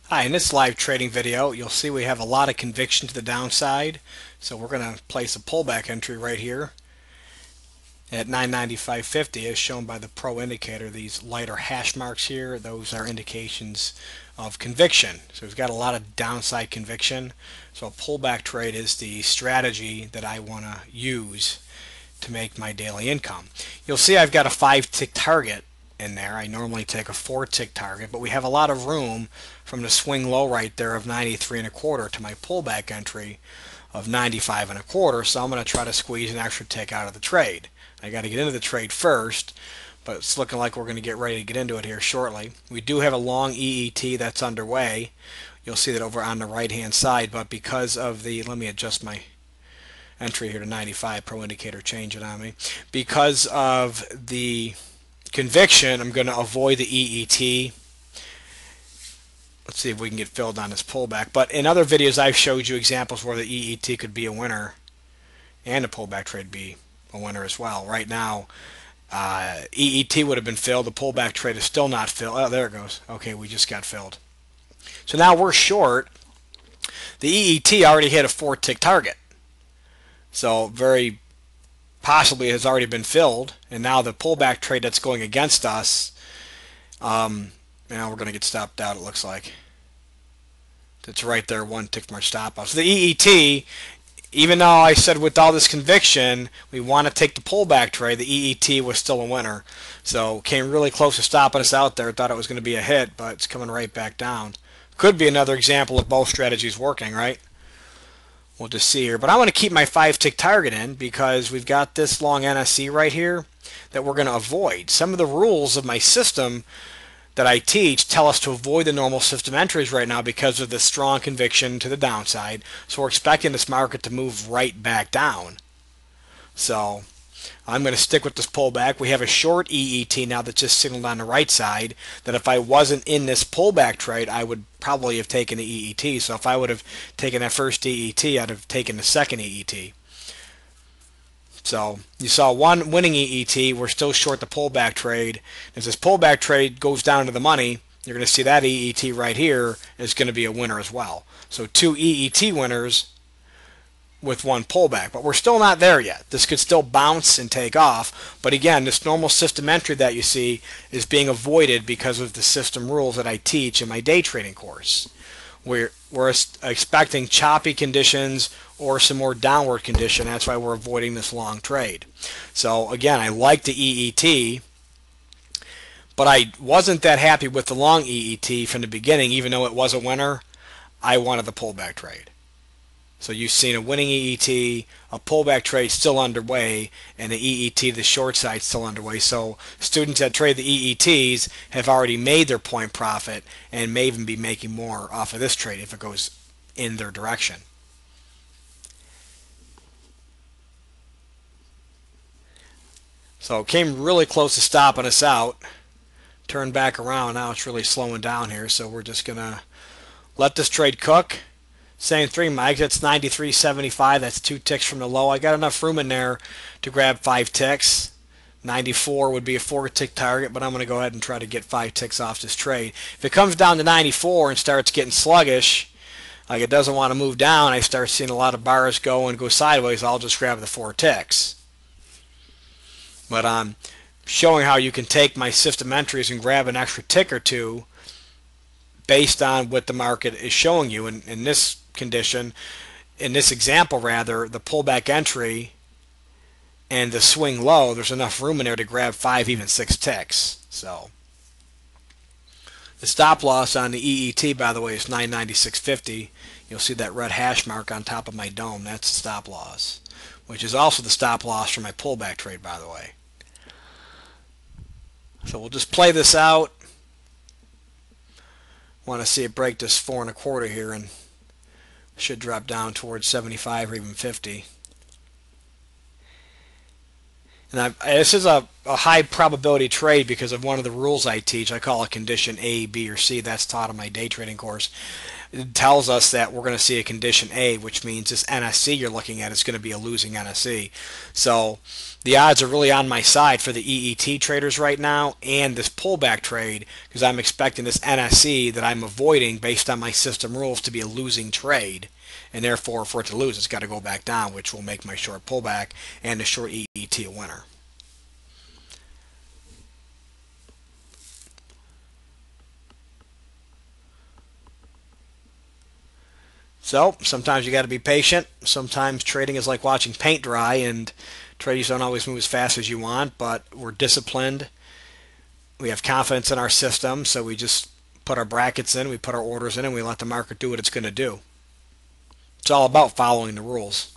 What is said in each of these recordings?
Hi, in this live trading video, you'll see we have a lot of conviction to the downside. So we're going to place a pullback entry right here at 995.50 as shown by the pro indicator. These lighter hash marks here, those are indications of conviction. So we've got a lot of downside conviction. So a pullback trade is the strategy that I want to use to make my daily income. You'll see I've got a 5-tick target in there. I normally take a 4-tick target, but we have a lot of room from the swing low right there of 93 and a quarter to my pullback entry of 95 and a quarter, so I'm going to try to squeeze an extra tick out of the trade. I got to get into the trade first, but it's looking like we're going to get ready to get into it here shortly. We do have a long EET that's underway. You'll see that over on the right hand side, but because of the, let me adjust my entry here to 95, pro indicator change it on me. Because of the conviction, I'm going to avoid the EET. Let's see if we can get filled on this pullback. But in other videos, I've showed you examples where the EET could be a winner and a pullback trade be a winner as well. Right now, EET would have been filled. The pullback trade is still not filled. Oh, there it goes. Okay, we just got filled. So now we're short. The EET already hit a 4-tick target. So very possibly has already been filled. And now the pullback trade that's going against us, now we're going to get stopped out, it looks like. It's right there, 1 tick from our stop loss. So the EET, even though I said with all this conviction, we want to take the pullback trade, the EET was still a winner. So came really close to stopping us out there. Thought it was going to be a hit, but it's coming right back down. Could be another example of both strategies working, right? We'll just see here. But I want to keep my 5-tick target in because we've got this long NSE right here that we're going to avoid. Some of the rules of my system that I teach tell us to avoid the normal system entries right now because of the strong conviction to the downside. So we're expecting this market to move right back down. So I'm going to stick with this pullback. We have a short EET now that's just signaled on the right side that if I wasn't in this pullback trade, I would probably have taken the EET. So if I would have taken that first EET, I'd have taken the second EET. So you saw one winning EET. We're still short the pullback trade. As this pullback trade goes down to the money, you're going to see that EET right here is going to be a winner as well. So 2 EET winners with 1 pullback. But we're still not there yet. This could still bounce and take off. But again, this normal system entry that you see is being avoided because of the system rules that I teach in my day trading course. We're expecting choppy conditions or some more downward condition. That's why we're avoiding this long trade. So again, I like the EET, but I wasn't that happy with the long EET from the beginning. Even though it was a winner, I wanted the pullback trade. So you've seen a winning EET, a pullback trade still underway, and the EET, the short side, still underway. So students that trade the EETs have already made their point profit and may even be making more off of this trade if it goes in their direction. So it came really close to stopping us out. Turned back around. Now it's really slowing down here. So we're just going to let this trade cook. Same thing, my exit's 93.75. That's 2 ticks from the low. I got enough room in there to grab 5 ticks. 94 would be a 4-tick target, but I'm going to go ahead and try to get 5 ticks off this trade. If it comes down to 94 and starts getting sluggish, like it doesn't want to move down, I start seeing a lot of bars go sideways, I'll just grab the 4 ticks. But I'm showing how you can take my system entries and grab an extra tick or two based on what the market is showing you. In this condition, in this example rather, the pullback entry and the swing low, there's enough room in there to grab 5, even 6 ticks. So the stop loss on the EET, by the way, is 996.50. You'll see that red hash mark on top of my dome. That's the stop loss, which is also the stop loss for my pullback trade, by the way. So we'll just play this out. Want to see it break this 4 1/4 here, and should drop down towards 75 or even 50. And this is a high probability trade because of one of the rules I teach. I call it condition A, B, or C. That's taught in my day trading course. It tells us that we're going to see a condition A, which means this NSC you're looking at is going to be a losing NSC. So the odds are really on my side for the EET traders right now and this pullback trade, because I'm expecting this NSC that I'm avoiding based on my system rules to be a losing trade. And therefore, for it to lose, it's got to go back down, which will make my short pullback and the short EET a winner. So sometimes you got to be patient. Sometimes trading is like watching paint dry, and trades don't always move as fast as you want, but we're disciplined. We have confidence in our system, so we just put our brackets in, we put our orders in, and we let the market do what it's going to do. It's all about following the rules.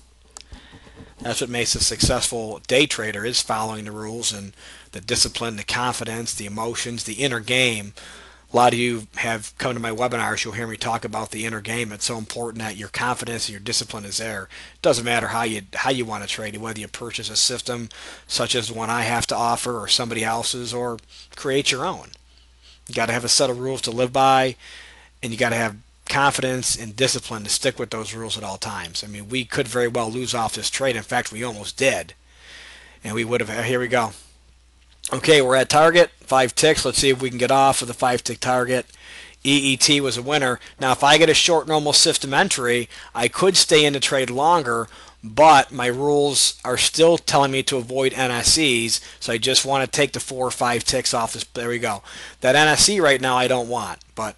That's what makes a successful day trader, is following the rules and the discipline, the confidence, the emotions, the inner game. A lot of you have come to my webinars. You'll hear me talk about the inner game. It's so important that your confidence and your discipline is there. It doesn't matter how you want to trade, whether you purchase a system such as the one I have to offer or somebody else's, or create your own. You got to have a set of rules to live by, and you got to have confidence and discipline to stick with those rules at all times. I mean, we could very well lose off this trade. In fact, we almost did. And we would have, here we go. Okay, we're at target, 5 ticks. Let's see if we can get off of the 5-tick target. EET was a winner. Now, if I get a short normal system entry, I could stay in the trade longer, but my rules are still telling me to avoid NSEs, so I just want to take the 4 or 5 ticks off this. There we go. That NSE right now I don't want, but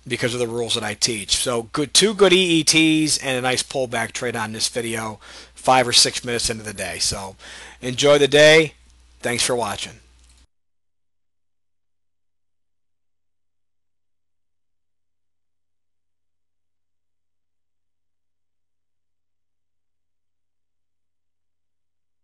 because of the rules that I teach. So good, 2 good EETs and a nice pullback trade on this video, 5 or 6 minutes into the day. So enjoy the day. Thanks for watching.